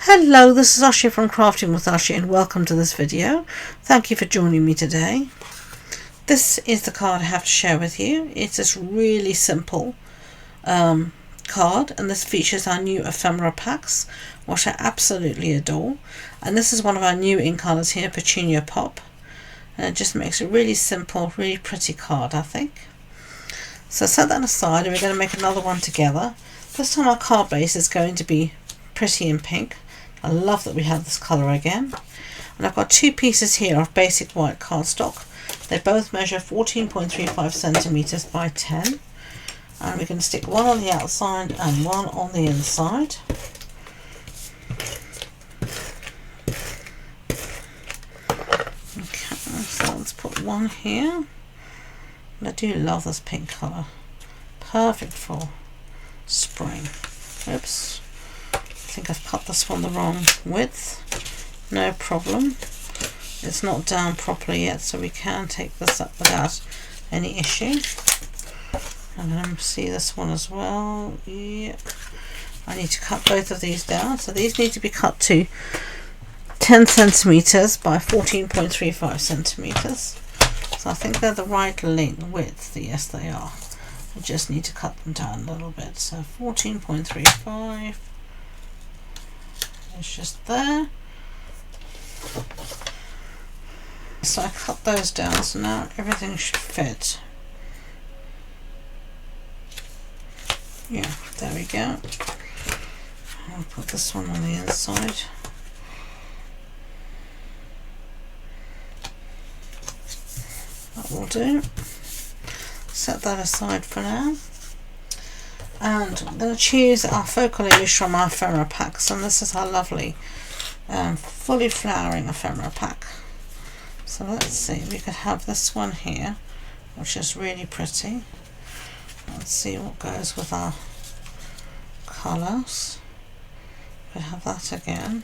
Hello, this is Ashee from Crafting with Ashee and welcome to this video. Thank you for joining me today. This is the card I have to share with you. It's this really simple card, and this features our new ephemera packs, which I absolutely adore. And this is one of our new ink colours here, Petunia Pop. And it just makes a really simple, really pretty card, I think. So set that aside and we're going to make another one together. This time our card base is going to be pretty in pink. I love that we have this colour again. And I've got two pieces here of basic white cardstock. They both measure 14.35 centimetres by 10. And we're going to stick one on the outside and one on the inside. Okay, so let's put one here. And I do love this pink colour. Perfect for spring. Oops. I think I've cut this one the wrong width. No problem. It's not down properly yet, so we can take this up without any issue. And then see this one as well. Yeah. I need to cut both of these down. So these need to be cut to 10 centimetres by 14.35 centimetres. So I think they're the right length width. Yes, they are. I just need to cut them down a little bit. So 14.35. It's just there. So I cut those down, so now everything should fit. Yeah, there we go. I'll put this one on the inside. That will do. Set that aside for now. And I'm going to choose our focal image from our ephemera packs, and this is our lovely fully flowering ephemera pack. So let's see, we could have this one here, which is really pretty. Let's see what goes with our colours. We could have that again.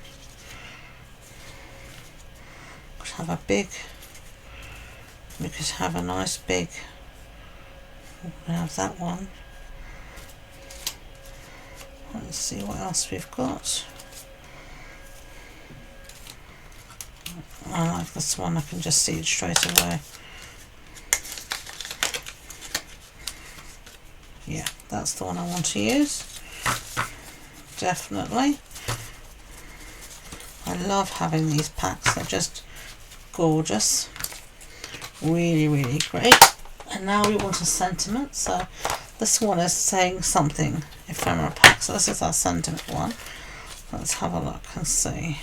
We could have a big, we could have a nice big, we could have that one. Let's see what else we've got. I like this one, I can just see it straight away. Yeah, that's the one I want to use. Definitely. I love having these packs, they're just gorgeous. Really, really great. And now we want a sentiment, so this one is saying something, ephemera pack, so this is our sentiment one. Let's have a look and see.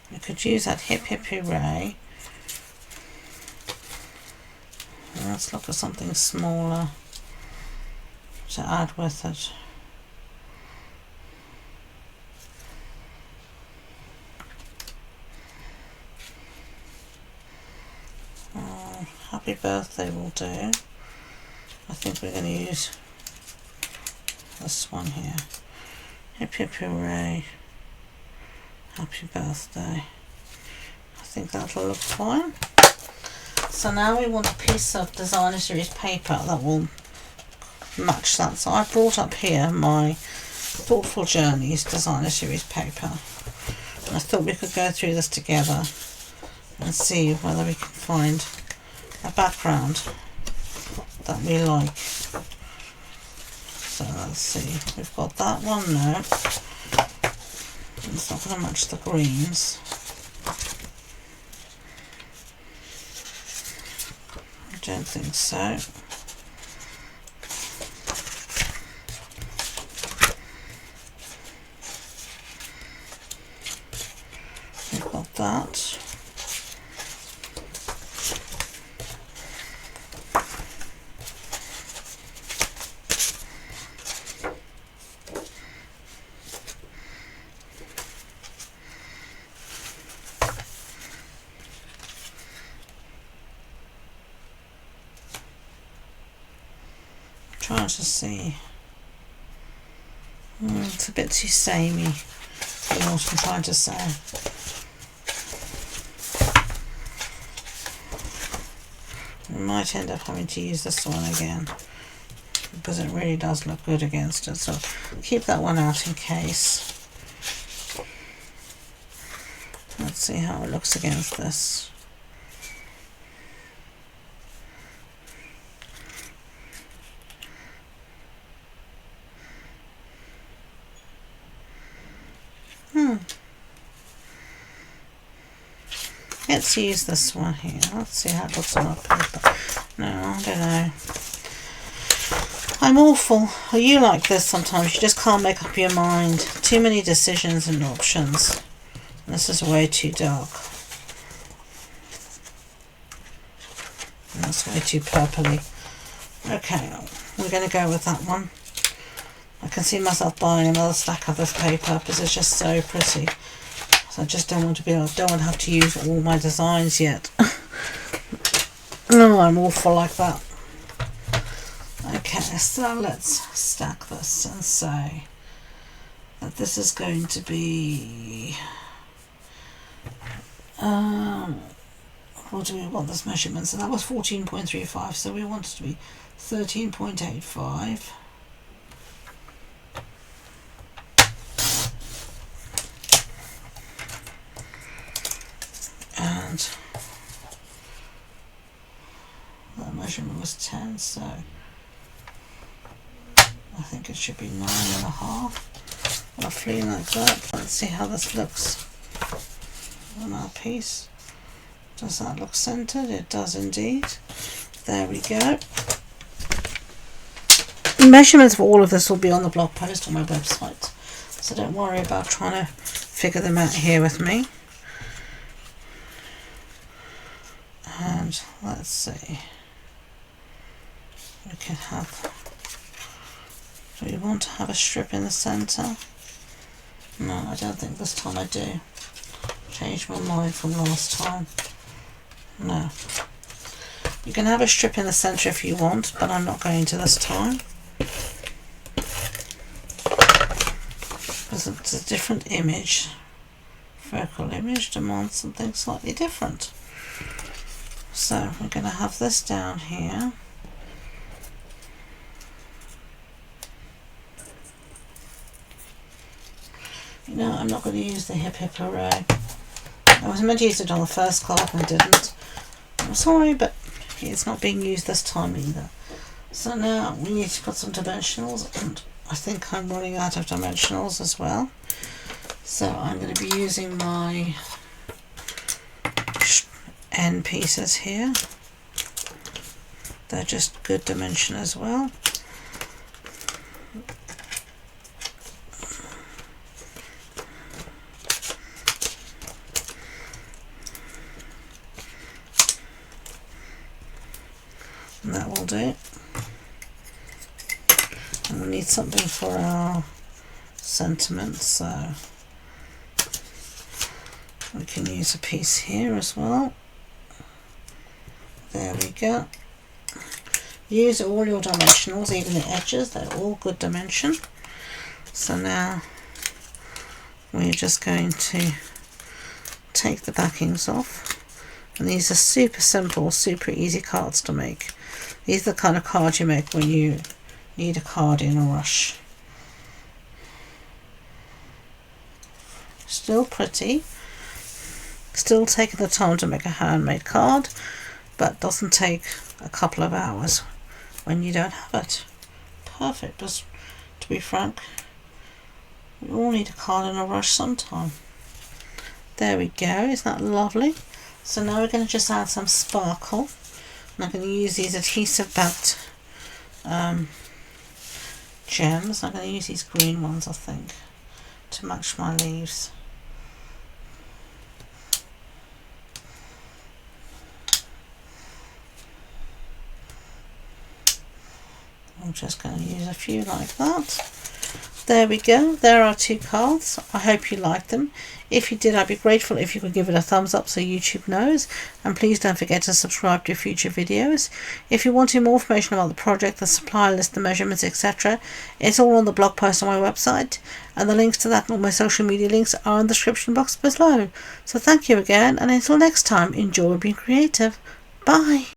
We could use that hip hip hooray. And let's look at something smaller to add with it. Happy birthday will do. I think we're going to use this one here. Hip hip hooray. Happy birthday. I think that'll look fine. So now we want a piece of designer series paper that will match that. So I brought up here my Thoughtful Journeys designer series paper. And I thought we could go through this together and see whether we can find a background that we like. So let's see, we've got that one now. It's not going to match the greens. I don't think so. We've got that. Trying to see. It's a bit too samey. You know what I'm trying to say. We might end up having to use this one again because it really does look good against it, so keep that one out in case. Let's see how it looks against this. Let's use this one here. Let's see how it looks on our paper. No, I don't know. I'm awful. Are you like this sometimes? You just can't make up your mind. Too many decisions and options. This is way too dark. And that's way too purpley. Okay, we're going to go with that one. I can see myself buying another stack of this paper because it's just so pretty. So I just don't want to have to use all my designs yet. No, I'm awful like that. Okay, so let's stack this and say that this is going to be what do we want this measurement? So that was 14.35, so we want it to be 13.85. And that measurement was 10, so I think it should be 9.5, roughly like that. Let's see how this looks on our piece. Does that look centered? It does indeed. There we go. The measurements for all of this will be on the blog post on my website, so don't worry about trying to figure them out here with me. And let's see, we can have, do we want to have a strip in the center? No, I don't think this time I do. Changed my mind from last time. No. You can have a strip in the center if you want, but I'm not going to this time. Because it's a different image. Focal image demands something slightly different. So we're going to have this down here. You know, I'm not going to use the Ephemera. I was meant to use it on the first card and I didn't. I'm sorry, but it's not being used this time either. So now we need to put some dimensionals, and I think I'm running out of dimensionals as well. So I'm going to be using my end pieces here. They're just good dimension as well. And that will do. And we need something for our sentiment, so we can use a piece here as well. There we go. Use all your dimensionals, even the edges, they're all good dimension. So now we're just going to take the backings off. And these are super simple, super easy cards to make. These are the kind of cards you make when you need a card in a rush. Still pretty. Still taking the time to make a handmade card, but doesn't take a couple of hours when you don't have it. Perfect. Just to be frank, we all need a card in a rush sometime. There we go. Isn't that lovely? So now we're going to just add some sparkle. And I'm going to use these adhesive backed gems. I'm going to use these green ones, I think, to match my leaves. I'm just going to use a few like that. There we go. There are two cards. I hope you liked them. If you did, I'd be grateful if you could give it a thumbs up so YouTube knows. And please don't forget to subscribe to future videos. If you want more information about the project, the supply list, the measurements, etc., it's all on the blog post on my website. And the links to that and all my social media links are in the description box below. So thank you again, and until next time, enjoy being creative. Bye.